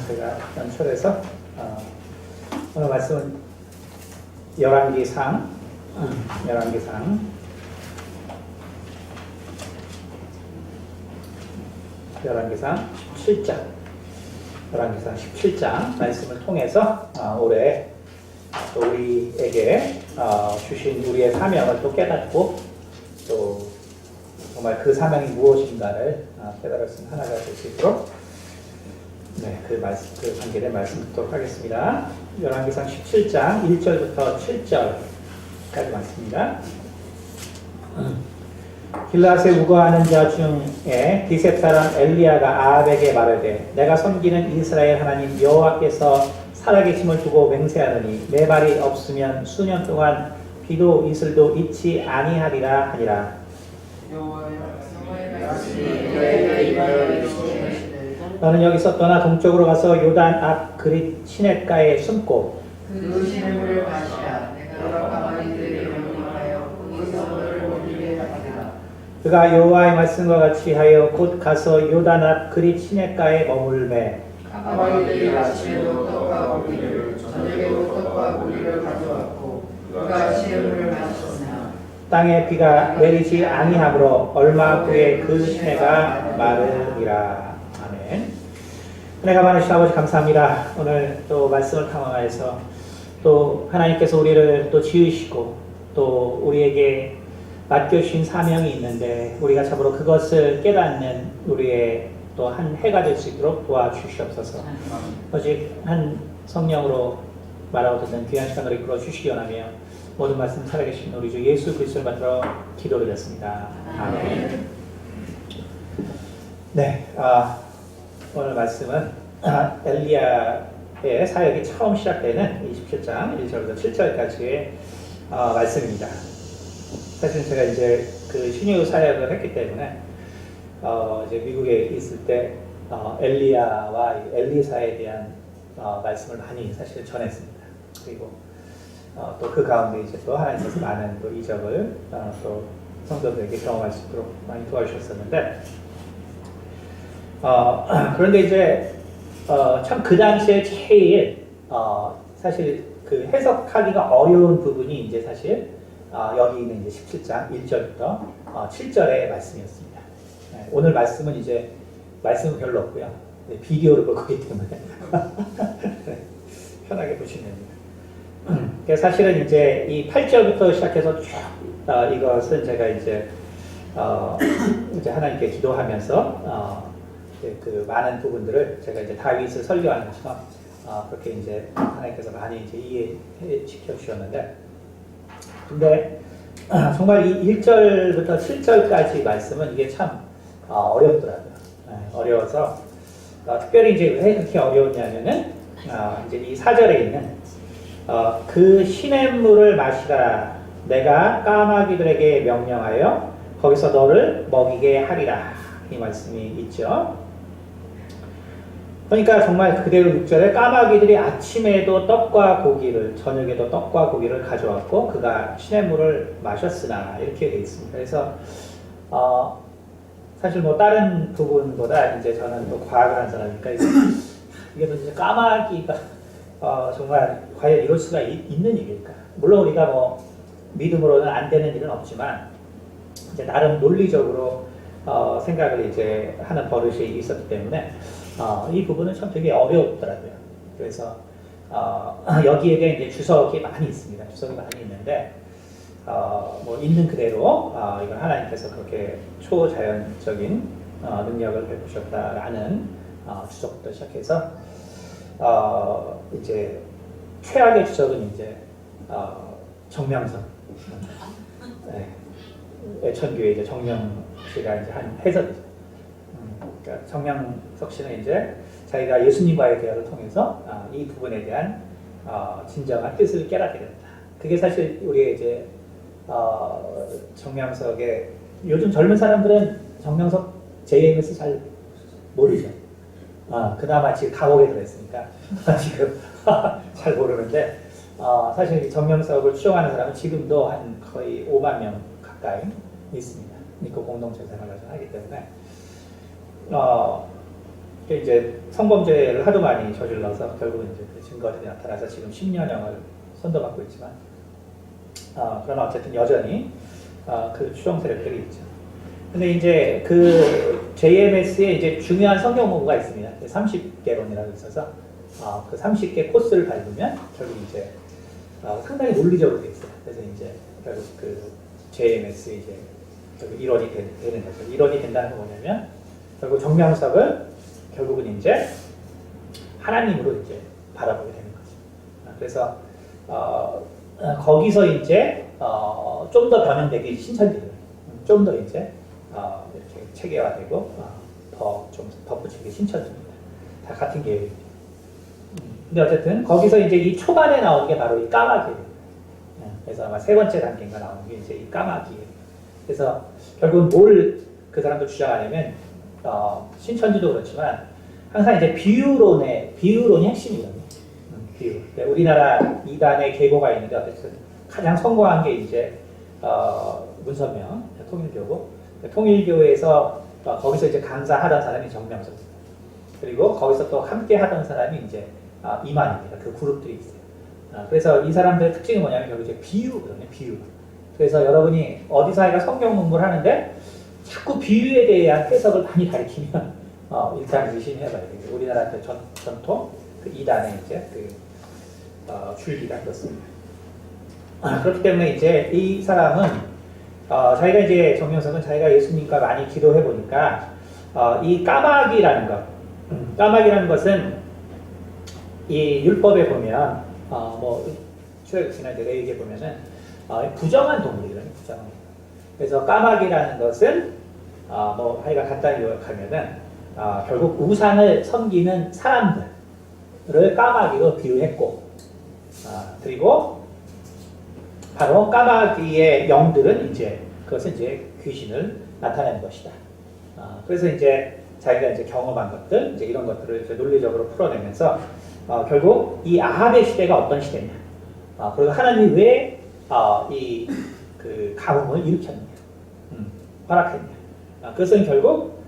제가 연출해서 오늘 말씀은 열왕기상 17장 말씀을 통해서 올해 또 우리에게 주신 우리의 사명을 또 깨닫고 또 정말 그 사명이 무엇인가를 깨달을 수 있는 하나가 될 수 있도록 그 관계된 말씀 듣도록 하겠습니다. 열왕기상 17장 1절부터 7절까지 말씀입니다. 길라앗에 우거하는 자 중에 디셉 사람 엘리야가 아합에게 말하되 내가 섬기는 이스라엘 하나님 여호와께서 살아계심을 두고 맹세하노니 내 말이 없으면 수년 동안 비도 이슬도 있지 아니하리라 하니라. 너는 여기서 떠나 동쪽으로 가서 요단 앞 그릿 시냇가에 숨고 그 시냇물을 마시라. 내가 가만히 들에 명령하여 거기서 너를 못 이르게 하리라. 그가 여호와의 말씀과 같이 하여 곧 가서 요단 앞 그릿 시냇가에 머물매 가만히들이 아침에도 떡과 고기를 저녁에도 떡과 고기를 가져왔고 그가 시냇물을 마셨으나 땅에 비가 내리지 아니하므로 얼마 후에 그 시내가 마르니라. 아멘. 은혜가 많으신 아버지 감사합니다. 오늘 또 말씀을 탐험하여서 또 하나님께서 우리를 또 지으시고 또 우리에게 맡겨주신 사명이 있는데 우리가 참으로 그것을 깨닫는 우리의 또 한 해가 될 수 있도록 도와주시옵소서. 오직 한 성령으로 말하고 듣는 귀한 시간을 이끌어 주시기 원하며 모든 말씀 살아계신 우리 주 예수 그리스도를 받들어 기도드렸습니다. 아멘. 오늘 말씀은 엘리야의 사역이 처음 시작되는 27장 1절부터 7절까지의 말씀입니다. 사실 제가 이제 그 신유 사역을 했기 때문에 이제 미국에 있을 때 엘리야와 엘리사에 대한 말씀을 많이 사실 전했습니다. 그리고 또 그 가운데 이제 또 하나님께서 많은 또 이적을 또 성도들에게 경험할 수 있도록 많이 도와주셨었는데 그런데 이제 참 그 당시에 제일 사실 그 해석하기가 어려운 부분이 이제 사실 여기 있는 이제 17장 1절부터 7절의 말씀이었습니다. 오늘 말씀은 이제 말씀은 별로 없고요. 비디오를 볼 거기 때문에 편하게 보시면 됩니다. 사실은 이제 이 8절부터 시작해서 쭉 이것은 제가 이제 하나님께 기도하면서 그 많은 부분들을 제가 이제 다윗을 설교하는 것처럼 그렇게 이제 하나님께서 많이 이제 이해해 시켜 주셨는데, 근데 정말 이 1절부터 7절까지 말씀은 이게 참 어렵더라고요. 어려워서 특별히 이제 왜 그렇게 어려웠냐면은 이제 이 4절에 있는 그 시냇물을 마시라. 내가 까마귀들에게 명령하여 거기서 너를 먹이게 하리라. 이 말씀이 있죠. 그러니까 정말 그대로 6절에 까마귀들이 아침에도 떡과 고기를 저녁에도 떡과 고기를 가져왔고 그가 시냇물을 마셨으나 이렇게 되어 있습니다. 그래서 사실 뭐 다른 부분보다 이제 저는 또 과학을 한 사람이니까 이게 도대체 까마귀가 정말 과연 이럴 수가 있는 일일까? 물론 우리가 뭐 믿음으로는 안 되는 일은 없지만 이제 나름 논리적으로 생각을 이제 하는 버릇이 있었기 때문에 이 부분은 참 되게 어렵더라고요. 그래서 여기에 이제 주석이 많이 있습니다. 주석이 많이 있는데 뭐 있는 그대로 이건 하나님께서 그렇게 초자연적인 능력을 베푸셨다라는 주석부터 시작해서 이제 최악의 주석은 이제 정명석 애천교회 이제 정명 씨가 이제 한 해석이죠. 그러니까 정명석 씨는 이제 자기가 예수님과의 대화를 통해서 이 부분에 대한 진정한 뜻을 깨닫게 된다. 그게 사실 우리의 이제 정명석의 요즘 젊은 사람들은 정명석 JMS 잘 모르죠. 그나마 지금 감옥에 들어있으니까 지금 잘 모르는데 사실 정명석을 추종하는 사람은 지금도 한 거의 5만 명 가까이 있습니다. 믿고 공동체 생활을 하기 때문에 이제 성범죄를 하도 많이 저질러서 결국은 이제 그 증거들이 나타나서 지금 10년형을 선도받고 있지만, 그러나 어쨌든 여전히 그 추정 세력들이 있죠. 근데 이제 그 JMS에 이제 중요한 성경 문구가 있습니다. 30개론이라고 있어서 그 30개 코스를 밟으면 결국 이제 상당히 논리적으로 돼 있어요. 그래서 이제 결국 그 JMS 이제 결국 일원이 되는 거죠. 일원이 된다는 건 뭐냐면 결국 정명석을 결국은 이제 하나님으로 이제 바라보게 되는 거죠. 그래서 거기서 이제 좀 더 변형되기 신천지를 좀 더 이제 이렇게 체계화되고 더 좀 덧붙인 게 신천지입니다. 다 같은 계열입니다. 근데 어쨌든 거기서 이제 이 초반에 나오는 게 바로 이 까마귀예요. 그래서 아마 세 번째 단계인가 나오는 게 이제 이 까마귀예요. 그래서 결국은 뭘 그 사람들 주장하냐면 신천지도 그렇지만 항상 이제 비유론이 핵심이거든요. 비유. 우리나라 이단의 계보가 있는데 어쨌든 가장 성공한 게 이제 문선명 통일교고, 통일교에서 거기서 이제 강사하던 사람이 정명석입니다. 그리고 거기서 또 함께 하던 사람이 이제 이만입니다. 그 그룹들이 있어요. 그래서 이 사람들의 특징이 뭐냐면 결국 이제 비유거든요. 비유. 그래서 여러분이 어디서 하니까 성경 공부를 하는데 자꾸 비유에 대한 해석을 많이 가리키면 일단 의심해봐야 돼요. 우리나라 그 전통 그 이단의 이제 그 줄기가 그렇습니다. 그렇기 때문에 이제 이 사람은 자기가 이제 정명석은 자기가 예수님과 많이 기도해 보니까 이 까마귀라는 것은 이 율법에 보면 뭐 출애굽기나 이제 레위기에 보면은 부정한 동물이거든요. 부정한. 그래서 까마귀라는 것은 뭐 하여간 간단히 요약하면은 결국 우상을 섬기는 사람들을 까마귀로 비유했고, 그리고 바로 까마귀의 영들은 이제 그것은 이제 귀신을 나타내는 것이다. 그래서 이제 자기가 이제 경험한 것들, 이제 이런 것들을 이제 논리적으로 풀어내면서 결국 이 아합의 시대가 어떤 시대냐, 그리고 하나님이 왜 이 그 가뭄을 일으켰느냐, 허락했냐. 그것은 결국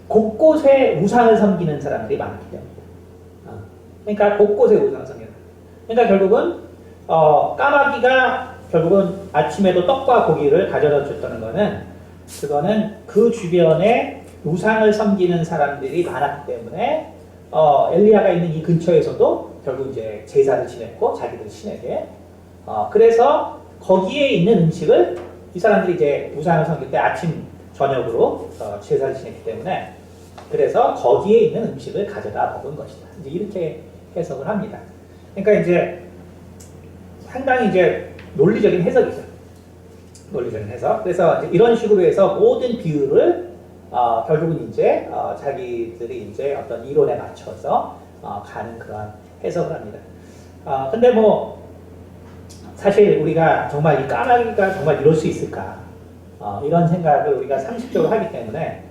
곳곳에 우상을 섬기는 사람들이 많기 때문이다. 그러니까 곳곳에 우상을 섬기는. 그러니까 결국은 까마귀가 결국은 아침에도 떡과 고기를 가져다 줬다는 거는 그거는 그 주변에 우상을 섬기는 사람들이 많았기 때문에 엘리야가 있는 이 근처에서도 결국 이제 제사를 지냈고 자기들 신에게 그래서 거기에 있는 음식을 이 사람들이 이제 우상을 섬길 때 아침 저녁으로 제사를 지냈기 때문에 그래서 거기에 있는 음식을 가져다 먹은 것이다. 이제 이렇게 해석을 합니다. 그러니까 이제 상당히 이제 논리적인 해석이죠. 논리적인 해석. 그래서 이제 이런 식으로 해서 모든 비유를 결국은 이제 자기들이 이제 어떤 이론에 맞춰서 가는 그런 해석을 합니다. 근데 뭐 사실 우리가 정말 이 까마귀가 정말 이럴 수 있을까? 이런 생각을 우리가 상식적으로 하기 때문에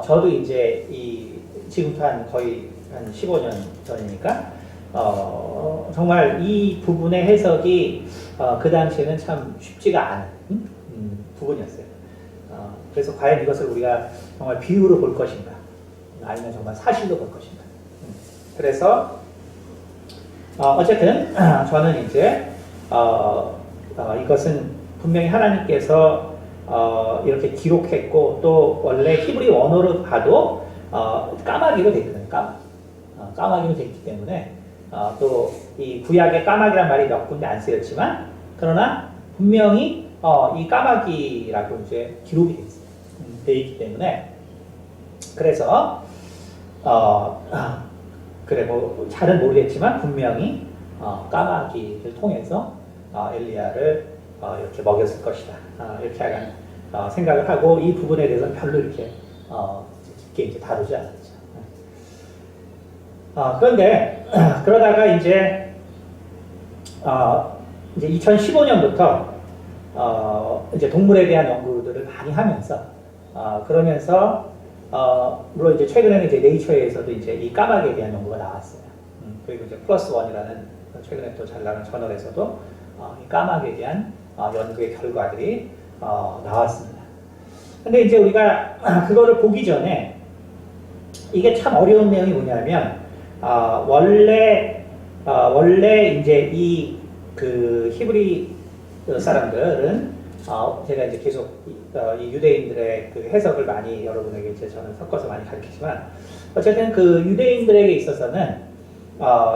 저도 이제 지금부터 거의 한 15년 전이니까 정말 이 부분의 해석이 그 당시에는 참 쉽지가 않은 부분이었어요. 그래서 과연 이것을 우리가 정말 비유로 볼 것인가, 아니면 정말 사실로 볼 것인가. 그래서 어쨌든 저는 이제 이것은 분명히 하나님께서 이렇게 기록했고 또 원래 히브리 원어로 봐도 까마귀로 되어 있거든요. 까마귀로 되어 있기 때문에 또 이 구약에 까마귀란 말이 몇 군데 안 쓰였지만 그러나 분명히 이 까마귀라고 이제 기록이 되어 있기 때문에 그래서 그래 뭐 잘은 모르겠지만 분명히 까마귀를 통해서 엘리야를 이렇게 먹였을 것이다. 이렇게 약간 생각을 하고 이 부분에 대해서는 별로 이렇게 깊게 이제 다루지 않았죠. 그런데 그러다가 이제 2015년부터 이제 동물에 대한 연구들을 많이 하면서 그러면서 물론 이제 최근에는 이제 네이처에서도 이제 이 까마귀에 대한 연구가 나왔어요. 그리고 이제 플러스 원이라는 최근에 또 잘 나가는 저널에서도 이 까마귀에 대한 연구의 결과들이 나왔습니다. 근데 이제 우리가 그거를 보기 전에 이게 참 어려운 내용이 뭐냐면 원래 이제 이 그 히브리 사람들은 제가 이제 계속 이 유대인들의 그 해석을 많이 여러분에게 이제 저는 섞어서 많이 가르치지만 어쨌든 그 유대인들에게 있어서는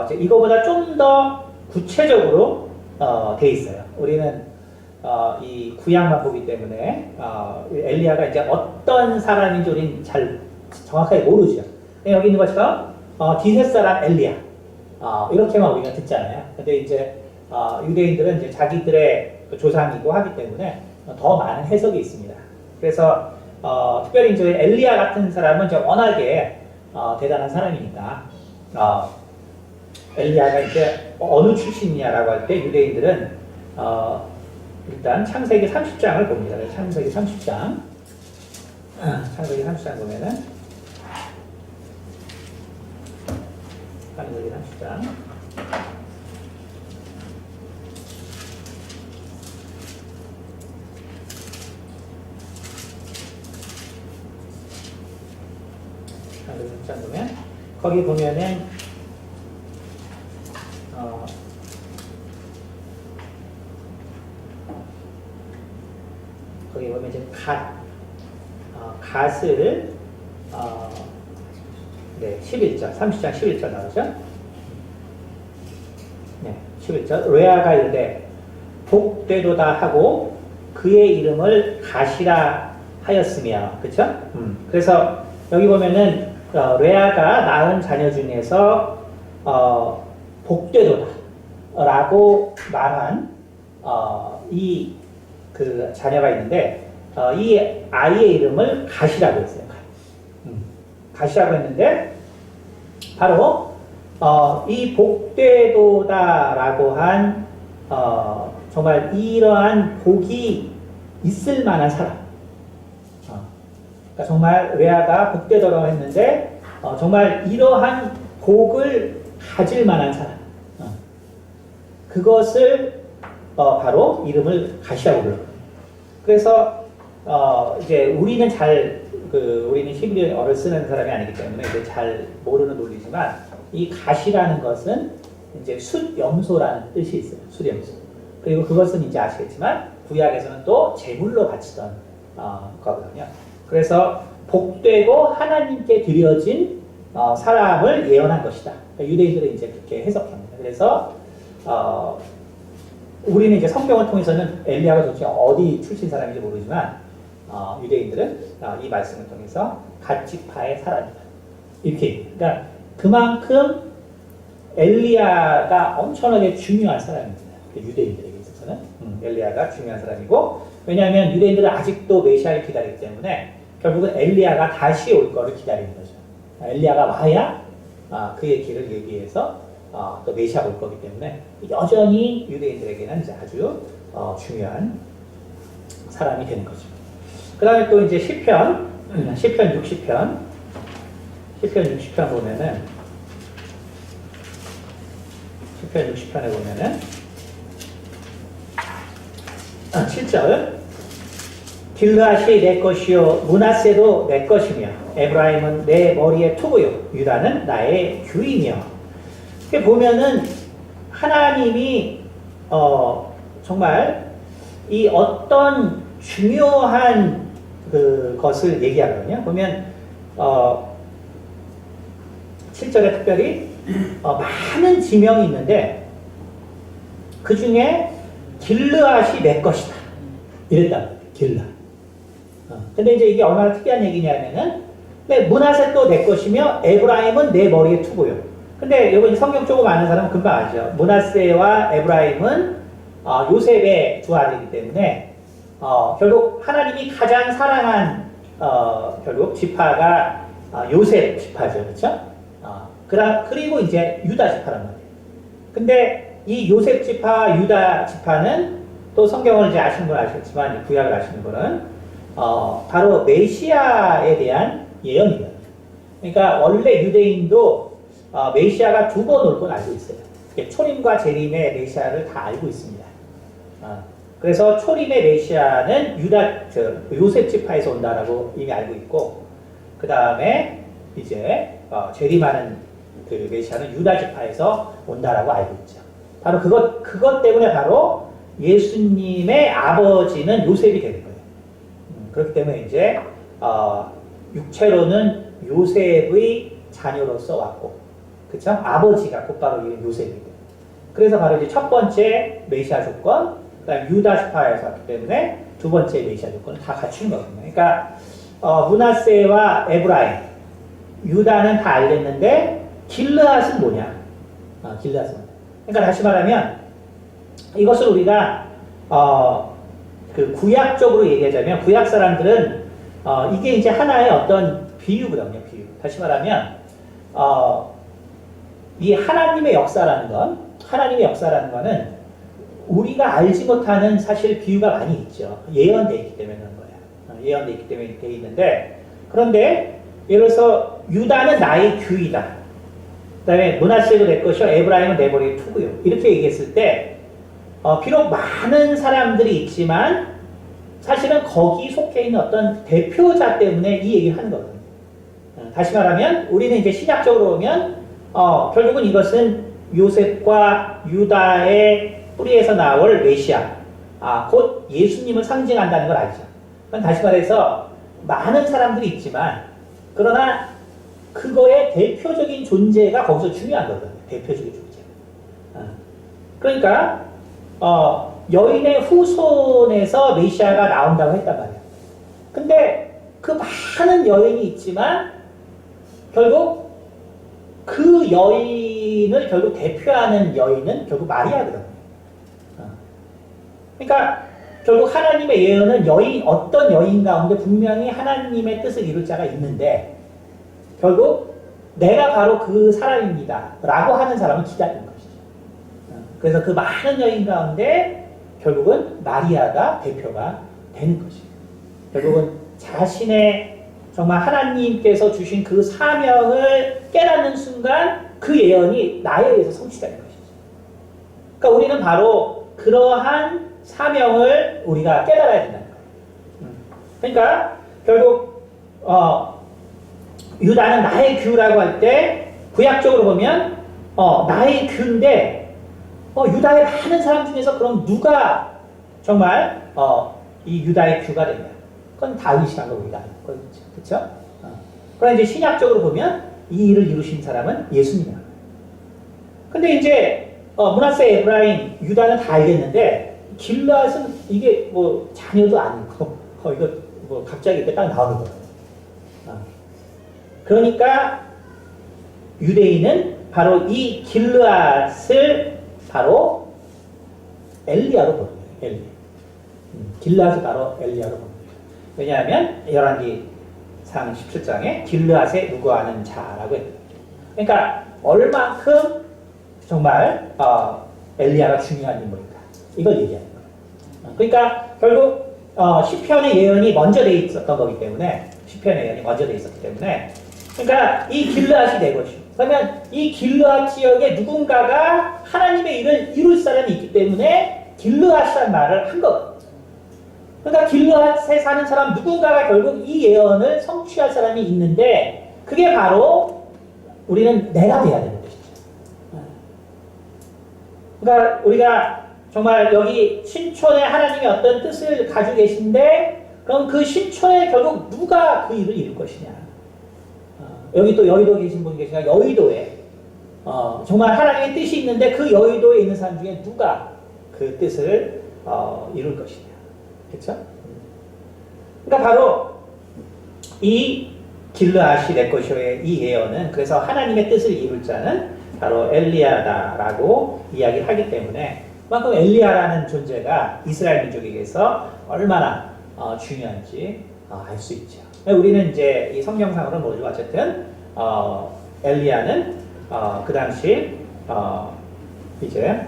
이제 이거보다 좀 더 구체적으로 돼 있어요. 우리는 이 구약만 보기 때문에 엘리야가 이제 어떤 사람인지 우리는 잘 정확하게 모르죠. 여기 있는 것처럼 디셋 사람 엘리야 이렇게만 우리가 듣잖아요. 근데 이제 유대인들은 이제 자기들의 조상이고 하기 때문에 더 많은 해석이 있습니다. 그래서 특별히 이제 엘리야 같은 사람은 이제 워낙에 대단한 사람이니까 엘리야가 이제 어느 출신이냐라고 할 때 유대인들은 일단 창세기 30장을 봅니다. 창세기 30장 창세기 30장 보면은 창세기 30장 보면 거기 보면은 거기 보면 이제 갓을 네 11절 30장 11절 나오죠. 네 11절 레아가 이르되 복되도다 하고 그의 이름을 갓이라 하였으며 그렇죠? 그래서 여기 보면은 레아가 낳은 자녀 중에서 복되도다 라고 말한 이 그 자녀가 있는데 이 아이의 이름을 갓이라고 했어요. 갓이라고 했는데 바로 이 복되도다 라고 한 정말 이러한 복이 있을 만한 사람 그러니까 정말 레아가 복되도록 했는데 정말 이러한 복을 가질 만한 사람 그것을 바로 이름을 갓이라고 불러요. 그래서 이제 우리는 우리는 히브리어를 쓰는 사람이 아니기 때문에 이제 잘 모르는 논리지만 이 갓이라는 것은 이제 숫염소라는 뜻이 있어요. 숫염소. 그리고 그것은 이제 아시겠지만 구약에서는 또 제물로 바치던 거거든요. 그래서 복되고 하나님께 드려진 사람을 예언한 것이다. 그러니까 유대인들은 이제 그렇게 해석합니다. 그래서 우리는 이제 성경을 통해서는 엘리야가 도대체 어디 출신 사람인지 모르지만 유대인들은 이 말씀을 통해서 갓 지파의 사람이다. 이렇게. 그러니까 그만큼 엘리야가 엄청나게 중요한 사람입니다. 유대인들에게 있어서는 엘리야가 중요한 사람이고 왜냐하면 유대인들은 아직도 메시아를 기다리기 때문에 결국은 엘리야가 다시 올 거를 기다리는 거죠. 엘리야가 와야 그의 길을 얘기해서 또 메시아가 올 거기 때문에 여전히 유대인들에게는 이제 아주 중요한 사람이 되는 거죠. 그 다음에 또 이제 시편 60편 보면은 시편 60편에 보면은 7절 길르앗이 내 것이요 므낫세도 내 것이며 에브라임은 내 머리의 투구요 유다는 나의 규이며 이렇게 보면은 하나님이 정말 이 어떤 중요한 그 것을 얘기하거든요. 보면 7절에 특별히 많은 지명이 있는데 그 중에 길르앗이 내 것이다 이랬다. 길르앗. 근데 이제 이게 얼마나 특이한 얘기냐면은 므낫셋도 내 것이며 에브라임은 내 머리의 투구요. 근데 여기 성경 조금 아는 사람은 금방 아죠. 므낫세와 에브라임은 요셉의 두 아들이기 때문에 결국 하나님이 가장 사랑한 결국 지파가 요셉 지파죠, 그렇죠? 그리고 이제 유다 지파란 말이에요. 근데 이 요셉 지파, 유다 지파는 또 성경을 이제 아시는 분 아시겠지만 구약을 아시는 분은 바로 메시아에 대한 예언이에요. 그러니까 원래 유대인도 메시아가 두 번 올 건 알고 있어요. 초림과 재림의 메시아를 다 알고 있습니다. 그래서 초림의 메시아는 요셉 지파에서 온다라고 이미 알고 있고, 그 다음에 이제 재림하는 그 메시아는 유다 지파에서 온다라고 알고 있죠. 바로 그것 때문에 바로 예수님의 아버지는 요셉이 되는 거예요. 그렇기 때문에 이제 육체로는 요셉의 자녀로서 왔고, 그렇죠? 아버지가 곧바로 요셉이고. 그래서 바로 이제 첫 번째 메시아 조건, 그다음 유다 지파에서 왔기 때문에 두 번째 메시아 조건을 다 갖춘 거거든요. 그러니까 므낫세와 에브라임, 유다는 다 알겠는데 길르앗은 뭐냐? 길르앗은 뭐냐? 그러니까 다시 말하면 이것을 우리가 그 구약적으로 얘기하자면 구약 사람들은 이게 이제 하나의 어떤 비유거든요. 비유. 다시 말하면 이 하나님의 역사라는 거는 우리가 알지 못하는 사실 비유가 많이 있죠. 예언되어 있기 때문에 그런 거예요. 예언되어 있기 때문에 되어 있는데, 그런데 예를 들어서 유다는 나의 규이다. 그 다음에 므낫세도 내 것이요 에브라임은 내 머리의 투구요. 이렇게 얘기했을 때 비록 많은 사람들이 있지만 사실은 거기 속해 있는 어떤 대표자 때문에 이 얘기를 하는 거거든요. 다시 말하면 우리는 이제 시작적으로 보면 결국은 이것은 요셉과 유다의 뿌리에서 나올 메시아, 곧 예수님을 상징한다는 걸 알죠. 다시 말해서 많은 사람들이 있지만 그러나 그거의 대표적인 존재가 거기서 중요한 거거든요. 대표적인 존재. 그러니까 여인의 후손에서 메시아가 나온다고 했단 말이에요. 근데 그 많은 여인이 있지만 결국 그 여인을 결국 대표하는 여인은 결국 마리아거든요. 그러니까 결국 하나님의 예언은 어떤 여인 가운데 분명히 하나님의 뜻을 이룰 자가 있는데 결국 내가 바로 그 사람입니다 라고 하는 사람은 기다리는 것이죠. 그래서 그 많은 여인 가운데 결국은 마리아가 대표가 되는 것이죠. 결국은 자신의 정말 하나님께서 주신 그 사명을 깨닫는 순간 그 예언이 나에 의해서 성취되는 것이죠. 그러니까 우리는 바로 그러한 사명을 우리가 깨달아야 된다는 거예요. 그러니까 결국 유다는 나의 규라고 할 때 구약적으로 보면 나의 규인데 유다의 많은 사람 중에서 그럼 누가 정말 이 유다의 규가 되냐? 그건 다윗이라고 우리가 알고 있죠. 그렇죠? 그러나 이제 신약적으로 보면 이 일을 이루신 사람은 예수님이야. 근데 이제 므낫세, 에브라임, 유다는 다 알겠는데 길르앗은 이게 뭐 자녀도 아니고 이거 뭐 갑자기 이렇게 딱 나오는 거예요. 그러니까 유대인은 바로 이 길르앗을 바로 엘리야로 보는 거예요. 엘리. 길르앗을 바로 엘리야로 보는 거예요. 왜냐하면 열왕기상 17장에 길르앗에 누구하는 자라고 했거든요. 그러니까 얼만큼 정말 엘리야가 중요한 인물인가 이걸 얘기하는 거예요. 그러니까 결국 시편의 예언이 먼저 돼 있었던 거기 때문에 시편의 예언이 먼저 돼 있었기 때문에 그러니까 이 길르앗이 내 것이고 그러면 이 길르앗 지역에 누군가가 하나님의 일을 이룰 사람이 있기 때문에 길르앗이라는 말을 한 거거든요. 그러니까 길르앗에 사는 사람 누군가가 결국 이 예언을 성취할 사람이 있는데 그게 바로 우리는 내가 돼야 되는 것이죠. 그러니까 우리가 정말 여기 신촌에 하나님의 어떤 뜻을 가지고 계신데 그럼 그 신촌에 결국 누가 그 일을 이룰 것이냐. 여기 또 여의도에 계신 분이 계시니까 여의도에 정말 하나님의 뜻이 있는데 그 여의도에 있는 사람 중에 누가 그 뜻을 이룰 것이냐. 그렇죠? 그러니까 바로 이 길르앗이 내 것이오의 이 예언은 그래서 하나님의 뜻을 이룰 자는 바로 엘리야다라고 이야기를 하기 때문에 그만큼 엘리야라는 존재가 이스라엘 민족에게서 얼마나 중요한지 알 수 있죠. 우리는 이제 이 성경상으로는 모르죠. 어쨌든 엘리야는 그 당시 이제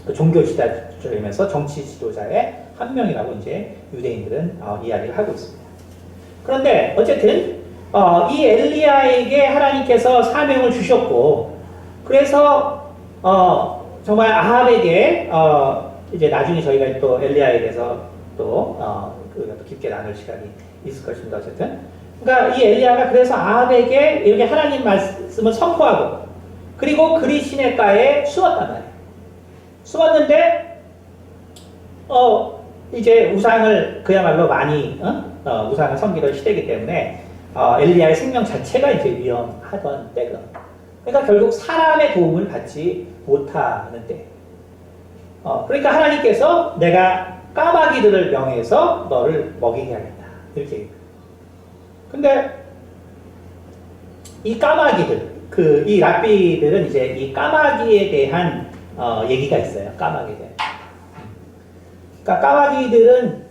그 종교 지도자이면서 정치 지도자의 한 명이라고 이제 유대인들은 이야기를 하고 있습니다. 그런데 어쨌든 이 엘리야에게 하나님께서 사명을 주셨고 그래서 정말 아합에게 이제 나중에 저희가 또 엘리야에 대해서 또 깊게 나눌 시간이 있을 것입니다. 어쨌든 그러니까 이 엘리야가 그래서 아합에게 이렇게 하나님 말씀을 선포하고 그리고 그리 시냇가에 숨었단 말이에요. 숨었는데 이제 우상을 그야말로 많이 우상을 섬기던 시대이기 때문에 엘리야의 생명 자체가 이제 위험하던 때가. 그러니까 결국 사람의 도움을 받지 못하는 때. 그러니까 하나님께서 내가 까마귀들을 명해서 너를 먹이게 하겠다. 이렇게 얘기해요. 근데 이 까마귀들, 이 랍비들은 이제 이 까마귀에 대한 얘기가 있어요. 까마귀에 대한. 그러니까 까마귀들은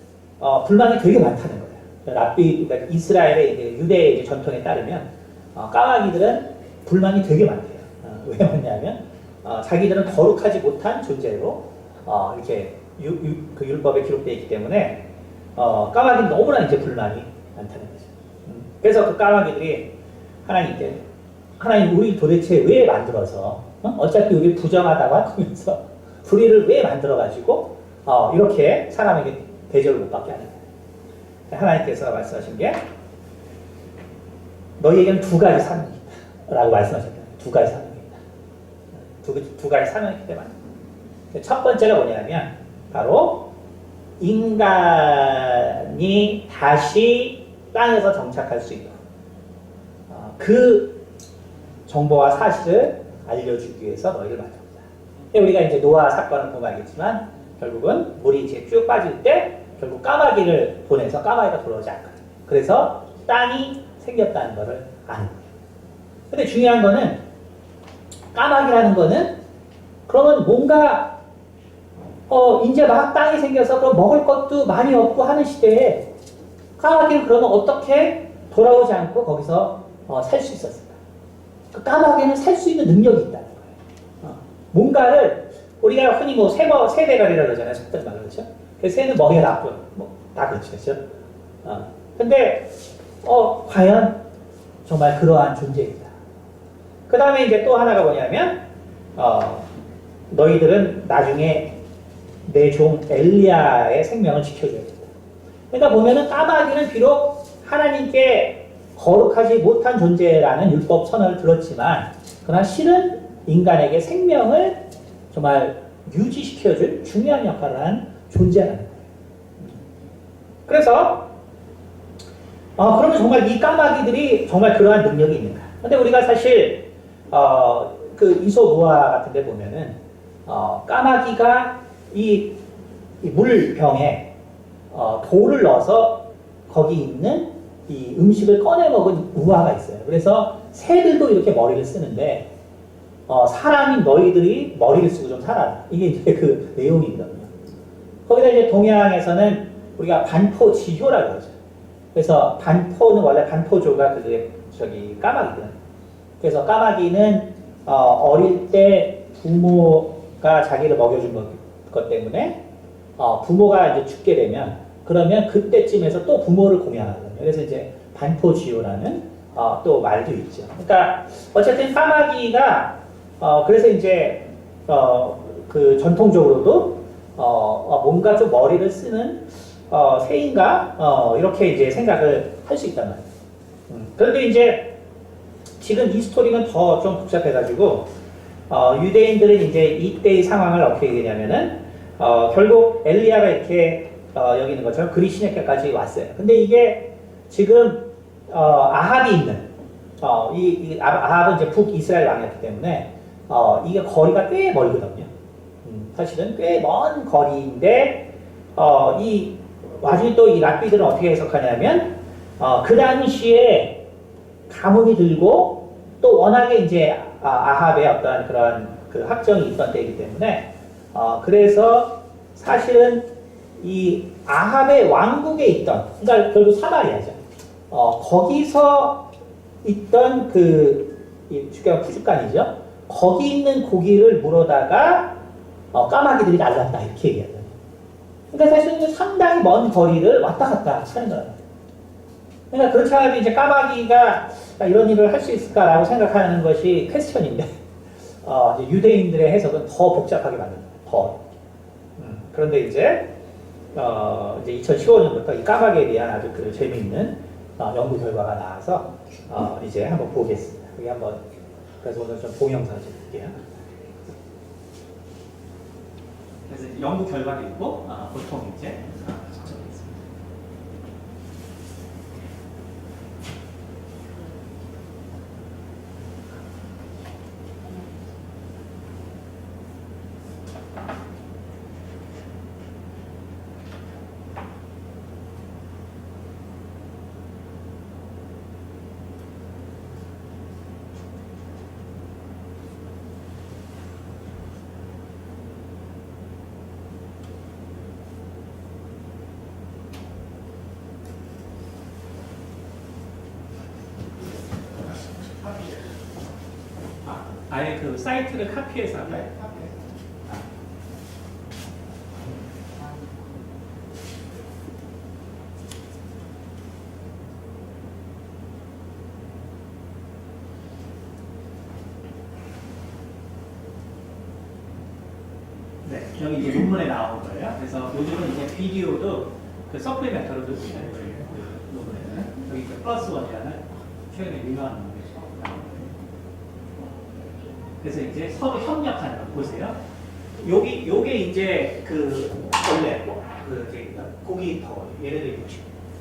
불만이 되게 많다는 거예요. 랍비, 그러니까 이스라엘의 이제 유대의 이제 전통에 따르면 까마귀들은 불만이 되게 많대요. 왜 많냐면 자기들은 거룩하지 못한 존재로 이렇게 그 율법에 기록되어 있기 때문에 까마귀는 너무나 이제 불만이 많다는 거죠. 그래서 그 까마귀들이 하나님께 하나님 우리 도대체 왜 만들어서 어차피 우리 부정하다고 하면서 우리를 왜 만들어가지고 이렇게 사람에게 대접을 못 받게 하는 거예요. 하나님께서 말씀하신 게 너희에게는 두 가지 사명이 있다 라고 말씀하셨다. 두 가지 사명이 있다. 두 가지 사명이 있기 때문에 첫 번째가 뭐냐면 바로 인간이 다시 땅에서 정착할 수 있도록 그 정보와 사실을 알려주기 위해서 너희를 만듭니다. 우리가 이제 노아 사건을 보면 알겠지만 결국은 물이 이제 쭉 빠질 때 결국 까마귀를 보내서 까마귀가 돌아오지 않거든요. 그래서 땅이 생겼다는 것을 아는 거예요. 근데 중요한 거는 까마귀라는 거는 그러면 뭔가 이제 막 땅이 생겨서 그럼 먹을 것도 많이 없고 하는 시대에 까마귀는 그러면 어떻게 돌아오지 않고 거기서 살 수 있었을까? 그 까마귀는 살 수 있는 능력이 있다는 거예요. 뭔가를 우리가 흔히 뭐 새대가리라고 그러잖아요. 속된 말로 그렇죠? 그 새는 먹이가 나쁜 다 그렇죠, 그렇죠? 근데 과연 정말 그러한 존재이다. 그 다음에 이제 또 하나가 뭐냐면 너희들은 나중에 내 종 엘리야의 생명을 지켜줘야 된다. 그러니까 보면은 까마귀는 비록 하나님께 거룩하지 못한 존재라는 율법 선언을 들었지만 그러나 실은 인간에게 생명을 정말 유지시켜줄 중요한 역할을 한 존재라는 거예요. 그래서 그러면 정말 이 까마귀들이 정말 그러한 능력이 있는가? 근데 우리가 사실 그 이솝우화 같은 데 보면은 까마귀가 이 물병에 돌을 넣어서 거기 있는 이 음식을 꺼내 먹은 우화가 있어요. 그래서 새들도 이렇게 머리를 쓰는데 사람인 너희들이 머리를 쓰고 좀 살아라. 이게 이제 그 내용이거든요. 거기다 이제 동양에서는 우리가 반포지효라고 그러죠. 그래서 반포는 원래 반포조가 까마귀거든. 그래서 까마귀는 어릴 때 부모가 자기를 먹여준 것 때문에 부모가 이제 죽게 되면 그러면 그때쯤에서 또 부모를 공양하거든요. 그래서 이제 반포지효라는 또 말도 있죠. 그러니까 어쨌든 까마귀가 그래서 이제 그 전통적으로도 뭔가 좀 머리를 쓰는 새인가 이렇게 이제 생각을 할 수 있단 말이에요. 그런데 이제 지금 이 스토리는 더 좀 복잡해가지고 유대인들은 이제 이때의 상황을 어떻게 얘기하냐면은 결국 엘리야가 이렇게 여기 있는 것처럼 그리 시내가까지 왔어요. 근데 이게 지금 아합이 있는 아합은 이제 북이스라엘 왕이었기 때문에 이게 거리가 꽤 멀거든요. 사실은 꽤 먼 거리인데 이 와중에 또 이 랍비들은 어떻게 해석하냐면 그 당시에 가뭄이 들고 또 워낙에 이제 아합의 어떤 그런 그 학정이 있던 때이기 때문에 그래서 사실은 이 아합의 왕국에 있던 그러니까 결국 사마리아죠. 거기서 있던 주가 푸주간이죠. 거기 있는 고기를 물어다가 까마귀들이 날랐다 이렇게 얘기하거든요. 그러니까 사실은 상당히 먼 거리를 왔다 갔다 하는 거예요. 그러니까 그렇지 않아도 이제 까마귀가 이런 일을 할 수 있을까라고 생각하는 것이 퀘스천인데 이제 유대인들의 해석은 더 복잡하게 만듭니다. 더. 그런데 이제 2015년부터 이 까마귀에 대한 아주 그 재미있는 연구 결과가 나와서 이제 한번 보겠습니다. 여기 한번 그래서 오늘 좀 동영상 좀 볼게요. 그래서 연구 결과도 있고 보통 이제 적정했습니다. 아예 그 사이트를 카피해서 할까요? 네, 여기 이제 논문에 나온 거예요. 그래서 요즘은 이제 비디오도 그 서플리멘터로도 있는 거예요. 그 논문에는 여기 그 플러스 원이라는 최근에 유명한 논문이죠. 그래서 이제 서로 협력하는 거 보세요. 요게 이제 그 원래 그 저기 고기 더 예를 들어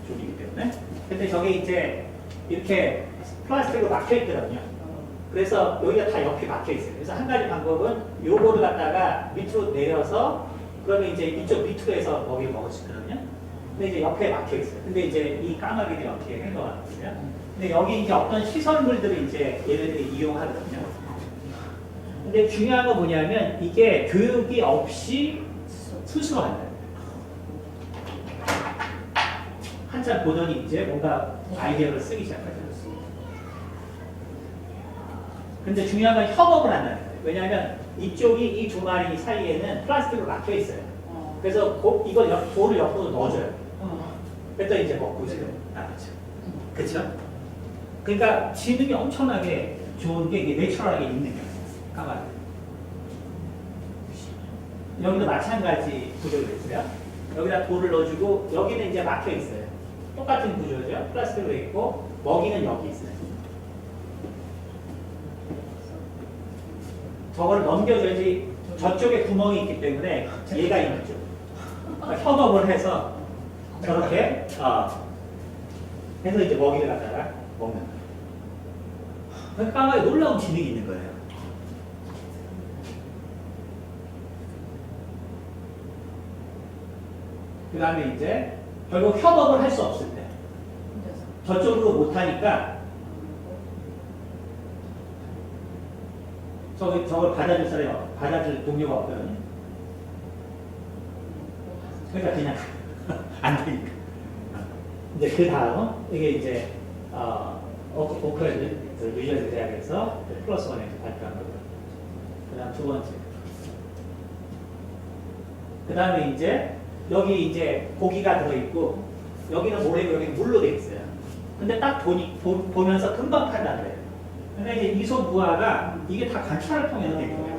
조리기 때문에. 근데 저게 이제 이렇게 플라스틱으로 막혀 있거든요. 그래서 여기가 다 옆에 막혀 있어요. 그래서 한 가지 방법은 요거를 갖다가 밑으로 내려서 그러면 이제 이쪽 밑으로 해서 먹이를 먹을 수 있거든요. 근데 이제 옆에 막혀 있어요. 근데 이제 이 까마귀들이 어떻게 행동하는 거예요? 근데 여기 이제 어떤 시설물들을 이제 얘네들이 이용하거든요. 근데 중요한 건 뭐냐면 이게 교육이 없이 스스로 한다는 거예요. 한참 보더니 이제 뭔가 아이디어를 쓰기 시작하죠. 근데 중요한 건 협업을 한다는 거예요. 왜냐하면 이쪽이 이 두 마리 사이에는 플라스틱으로 막혀 있어요. 그래서 이걸 돌을 옆으로 넣어줘요. 그랬더니 이제 먹고 지금 나가죠. 그렇죠? 그러니까 지능이 엄청나게 좋은 게 이게 내추럴하게 있는 거예요. 까마귀. 여기도 마찬가지 구조가 있어요. 여기다 돌을 넣어주고 여기는 이제 막혀 있어요. 똑같은 구조죠. 플라스틱으로 있고 먹이는 여기 있어요. 저걸 넘겨줘야지 저쪽에 구멍이 있기 때문에 얘가 있는 쪽. 그러니까 협업을 해서 저렇게 해서 이제 먹이를 갖다가 먹는 거예요. 그러니까 까마귀 놀라운 지능이 있는 거예요. 그 다음에 이제 결국 협업을 할 수 없을 때 저쪽으로 못하니까 저걸 받아줄 사람이 받아줄 동료가 없거든요. 그러니까 그냥 안 되니까. 이제 그 다음 이게 이제 오클랜드 뉴저지 대학에서 플러스 원에서 발표한 거고요. 그 다음 두 번째. 그 다음에 이제 여기 이제 고기가 들어있고 여기는 모래고 여기는 물로 되어 있어요. 근데 딱 보면서 금방 판단을 해요. 근데 이제 이소무화가 이게 다 관찰을 통해서 된 거예요.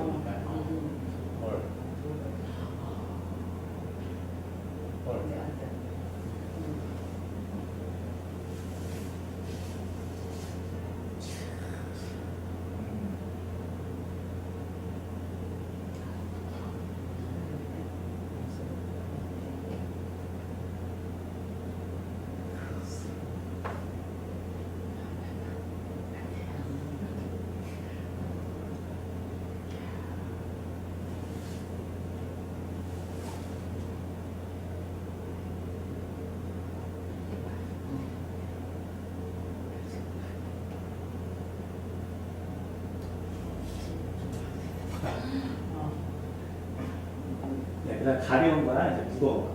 네, 그다음 가벼운 거나 이제 무거운 거.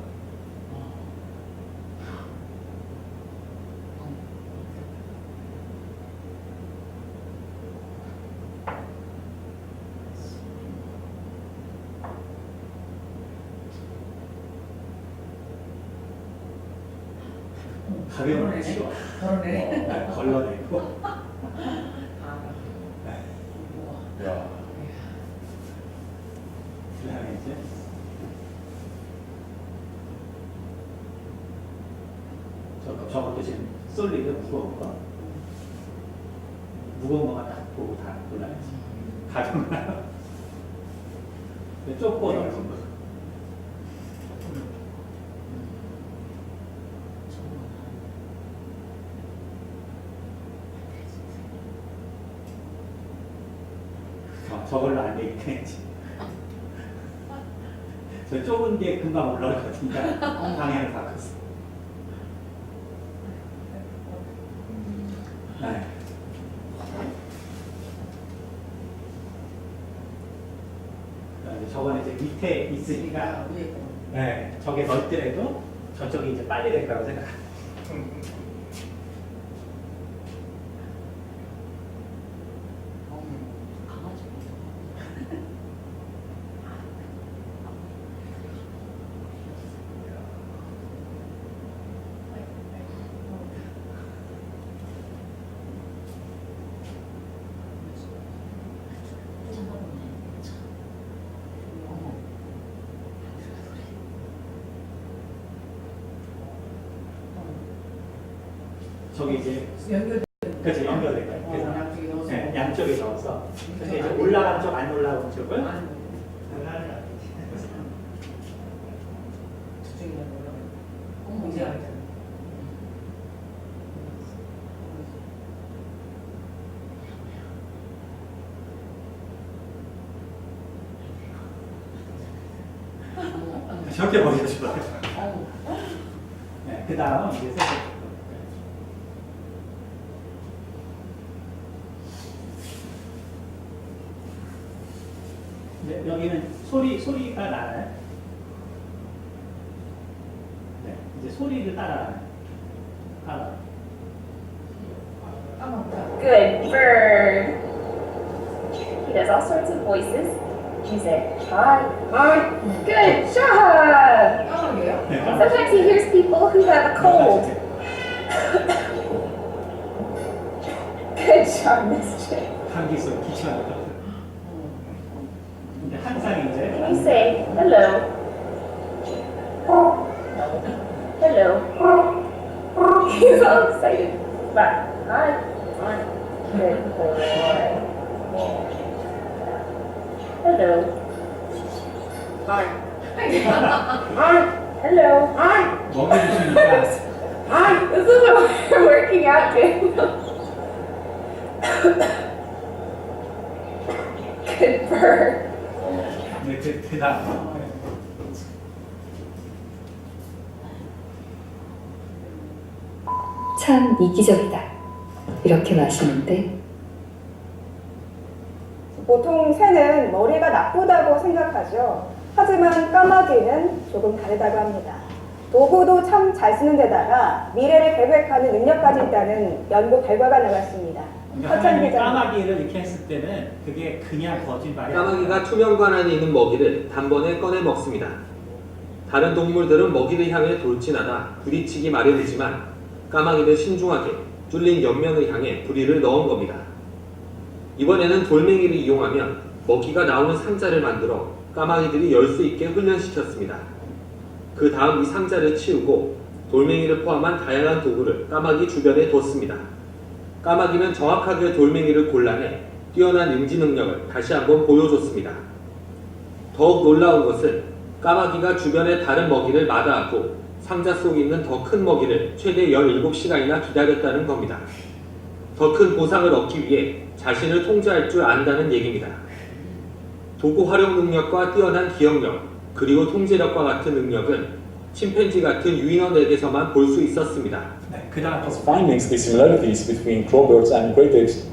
가벼운 거 싫어. 걸러내고. 야, 그다음에 이제 저것도 지금 솔리드 무거운 거. 무거운 거만 딱 보고 다 골라야지. 가정하나. 좁고 넓은 거. 저걸로 안 되니까 이제. 저 좁은 게 금방 올라가거든요. 방향을 바꿨어. 네. 저거는 이제 밑에 있으니까, 네, 저게 넓더라도 저쪽이 이제 빨리 될 거라고 생각합니다. 저기 이제 그렇죠, 연결될 거예요. 그래서 네, 양쪽에 넣어서 근데 이제 올라가는 쪽, 안 올라가는 쪽을 저렇게 보여주지 마요. 네, 그 다음 이제 네, 여기는 소리가 나나요? 네, 이제 소리를 따라. Good bird. He does all sorts of voices. You say, hi. Hi. Good job. Sometimes he hears people who have a cold. Good job, Miss Chick. 감기 속 기침하는 거. 근데 항상 이제 Can you say, hello? Hello. He's all excited. But, hi. Good boy. Hello. Hi. Hello. 먹여주시니까 This is what we're working out, Daniel. Good bird. 네, 그 다음. 참 이기적이다. 이렇게 마시는데 보통 새는 머리가 나쁘다고 생각하죠. 하지만 까마귀는 조금 다르다고 합니다. 도구도 참 잘 쓰는 데다가 미래를 계획하는 능력까지 있다는 연구 결과가 나왔습니다. 하나님이 까마귀를 이렇게 했을 때는 그게 그냥 거짓말이 까마귀가 투명관 안에 있는 먹이를 단번에 꺼내 먹습니다. 다른 동물들은 먹이를 향해 돌진하다 부딪히기 마련이지만 까마귀는 신중하게 뚫린 옆면을 향해 부리를 넣은 겁니다. 이번에는 돌멩이를 이용하면 먹이가 나오는 상자를 만들어 까마귀들이 열 수 있게 훈련시켰습니다. 그 다음 이 상자를 치우고 돌멩이를 포함한 다양한 도구를 까마귀 주변에 뒀습니다. 까마귀는 정확하게 돌멩이를 골라내 뛰어난 인지 능력을 다시 한번 보여줬습니다. 더욱 놀라운 것은 까마귀가 주변의 다른 먹이를 마다하고 상자 속에 있는 더 큰 먹이를 최대 17시간이나 기다렸다는 겁니다. 더 큰 보상을 얻기 위해 자신을 통제할 줄 안다는 얘기입니다. 도구 활용 능력과 뛰어난 기억력, 그리고 통제력과 같은 능력은 침팬지 같은 유인원에게서만 볼 수 있었습니다. 네, 그 다음 Findings the similarities between crowbirds and great apes.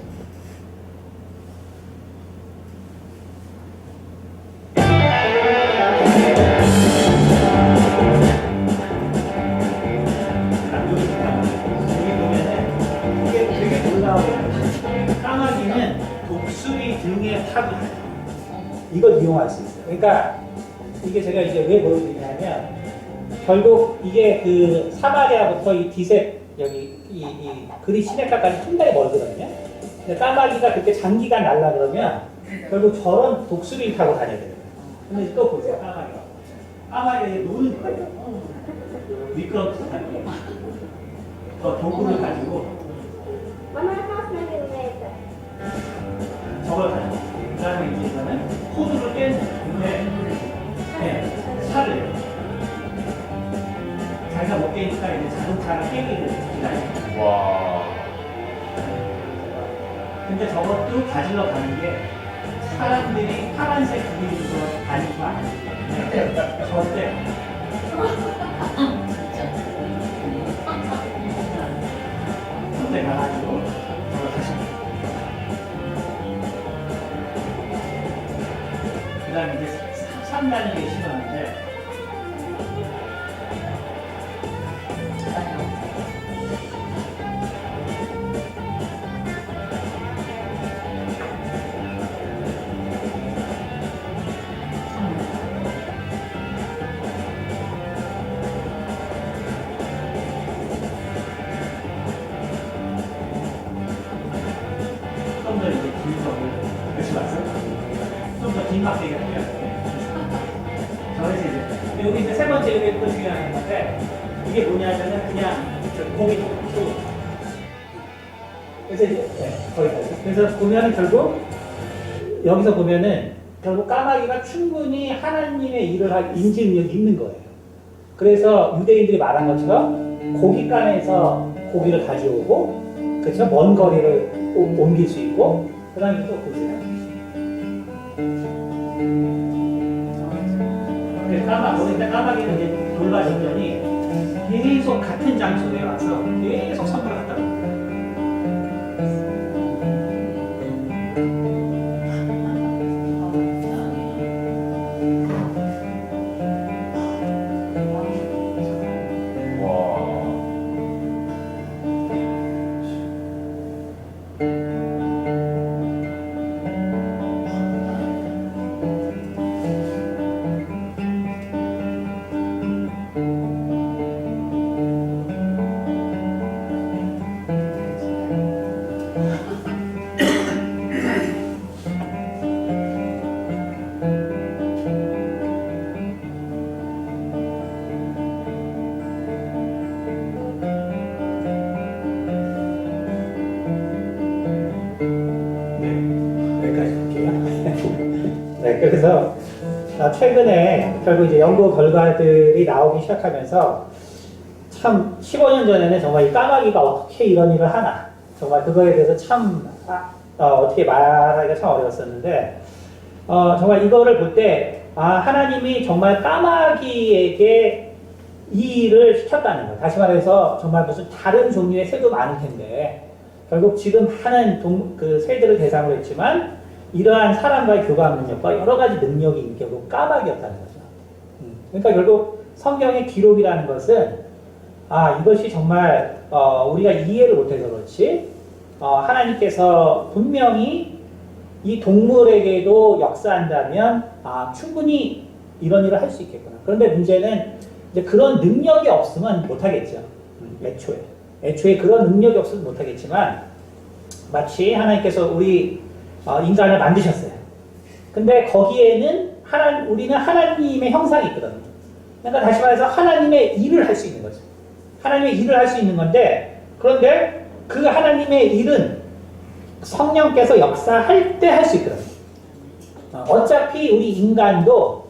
이게 되게 놀라워요. 까마귀는 독수리 등에 탑이 이걸 이용할 수 있어요. 그러니까 이게 제가 이제 왜 보여드리냐면 결국 이게 그 사마리아부터 이 디셋 여기 이 그리 시내가까지 상당히 멀거든요. 근데 까마귀가 그렇게 장기간 날라 그러면 결국 저런 독수리를 타고 다녀야 돼요. 근데 또 보세요, 까마귀가 노는 거예요. 미끄럼틀 타는 거. 도구를 가지고 저걸 가지고 그 다음에 이제 이거는 코드를 깬 근데 네, 차를 자기가 못 깨니까 이제 자동차가 깨기를 기다려요. 와. 근데 저것도 가지러 가는 게 사람들이 파란색 구비로 다니고 안 하는데 절대 절대 가가지고 저걸 다시 그 다음에 이제 3단계 신었는데 좀 더 이제 길석을 다시 와서 좀 더 긴 막대기가 필요한데 저에서 이제 여기 이제 세 번째 여기 또 중요한 건데 이게 뭐냐면은 그냥 공이 또 그래서 이제 거기까지 그래서 보면은 결국 여기서 보면은 결국 까마귀가 충분히 하나님의 일을 할 인지 능력이 있는 거예요. 그래서 유대인들이 말한 것처럼 고깃간에서 고기를 가져오고 그렇죠? 먼 거리를 옮길 수 있고 그 다음에 또 보세요. 까마귀는 이제 돌봐줬더니 계속 같은 장소에 와서 계속 선물을 갖다 놔요. 네, 그래서 최근에 결국 이제 연구 결과들이 나오기 시작하면서 참 15년 전에는 정말 이 까마귀가 어떻게 이런 일을 하나 정말 그거에 대해서 참 어떻게 말하기가 참 어려웠었는데 정말 이거를 볼 때 하나님이 정말 까마귀에게 이 일을 시켰다는 거예요. 다시 말해서 정말 무슨 다른 종류의 새도 많을 텐데 결국 지금 하는 그 새들을 대상으로 했지만 이러한 사람과의 교감 능력과 여러 가지 능력이 결국 까마귀였다는 거죠. 그러니까 결국 성경의 기록이라는 것은 이것이 정말 우리가 이해를 못해서 그렇지 하나님께서 분명히 이 동물에게도 역사한다면 충분히 이런 일을 할 수 있겠구나. 그런데 문제는 이제 그런 능력이 없으면 못하겠죠. 애초에 그런 능력이 없으면 못하겠지만 마치 하나님께서 우리 인간을 만드셨어요. 근데 거기에는 우리는 하나님의 형상이 있거든요. 그러니까 다시 말해서 하나님의 일을 할 수 있는 거죠. 하나님의 일을 할 수 있는 건데 그런데 그 하나님의 일은 성령께서 역사할 때 할 수 있거든요. 어차피 우리 인간도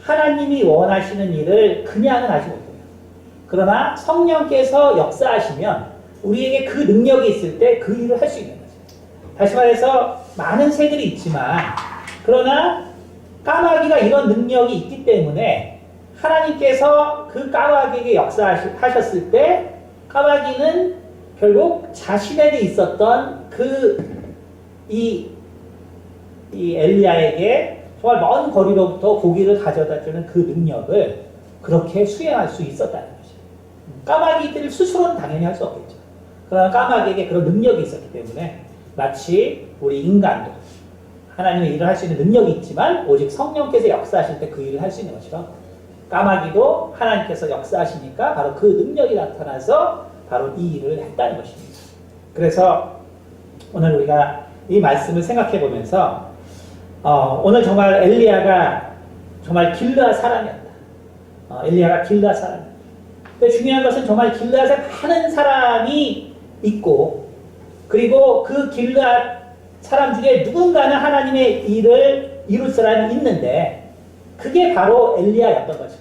하나님이 원하시는 일을 그냥은 하지 못해요. 그러나 성령께서 역사하시면 우리에게 그 능력이 있을 때 그 일을 할 수 있는 거죠. 다시 말해서 많은 새들이 있지만 그러나 까마귀가 이런 능력이 있기 때문에 하나님께서 그 까마귀에게 역사하셨을 때 까마귀는 결국 자신에게 있었던 이 엘리야에게 정말 먼 거리로부터 고기를 가져다주는 그 능력을 그렇게 수행할 수 있었다는 거죠. 까마귀들 스스로는 당연히 할 수 없겠죠. 그러나 까마귀에게 그런 능력이 있었기 때문에 마치 우리 인간도 하나님의 일을 할 수 있는 능력이 있지만 오직 성령께서 역사하실 때 그 일을 할 수 있는 것처럼 까마귀도 하나님께서 역사하시니까 바로 그 능력이 나타나서 바로 이 일을 했다는 것입니다. 그래서 오늘 우리가 이 말씀을 생각해 보면서 오늘 정말 엘리야가 정말 길르앗 사람이었다. 엘리야가 길르앗 사람이었다. 근데 중요한 것은 정말 길르앗에 많은 사람이 있고 그리고 그 길르앗 사람 중에 누군가는 하나님의 일을 이룰 사람이 있는데 그게 바로 엘리야였던 거죠.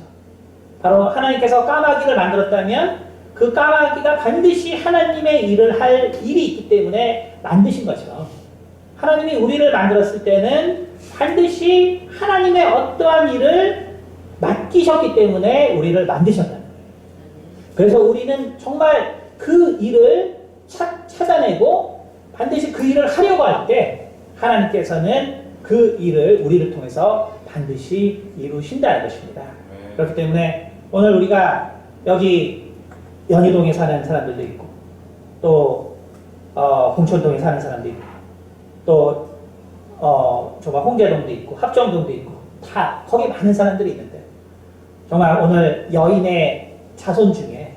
바로 하나님께서 까마귀를 만들었다면 그 까마귀가 반드시 하나님의 일을 할 일이 있기 때문에 만드신 거죠. 하나님이 우리를 만들었을 때는 반드시 하나님의 어떠한 일을 맡기셨기 때문에 우리를 만드셨다는 거예요. 그래서 우리는 정말 그 일을 찾아내고 반드시 그 일을 하려고 할 때 하나님께서는 그 일을 우리를 통해서 반드시 이루신다는 것입니다. 그렇기 때문에 오늘 우리가 여기 연희동에 사는 사람들도 있고 또 홍천동에 사는 사람도 있고 또 정말 홍제동도 있고 합정동도 있고 다 거기 많은 사람들이 있는데 정말 오늘 여인의 자손 중에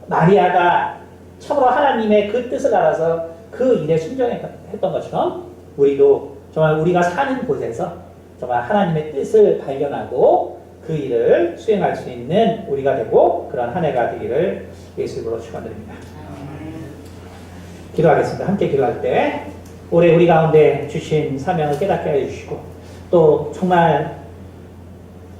마리아가 참으로 하나님의 그 뜻을 알아서 그 일에 순종했던 것처럼 우리도 정말 우리가 사는 곳에서 정말 하나님의 뜻을 발견하고 그 일을 수행할 수 있는 우리가 되고 그런 한 해가 되기를 예수 이름으로 축원드립니다. 기도하겠습니다. 함께 기도할 때 올해 우리 가운데 주신 사명을 깨닫게 해주시고 또 정말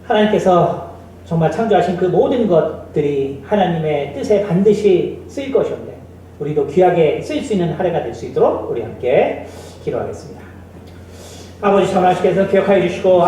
하나님께서 정말 창조하신 그 모든 것들이 하나님의 뜻에 반드시 쓰일 것이었는데 우리도 귀하게 쓸 수 있는 한 해가 될 수 있도록 우리 함께 기도하겠습니다. 아버지 전하시께서 기억하여 주시고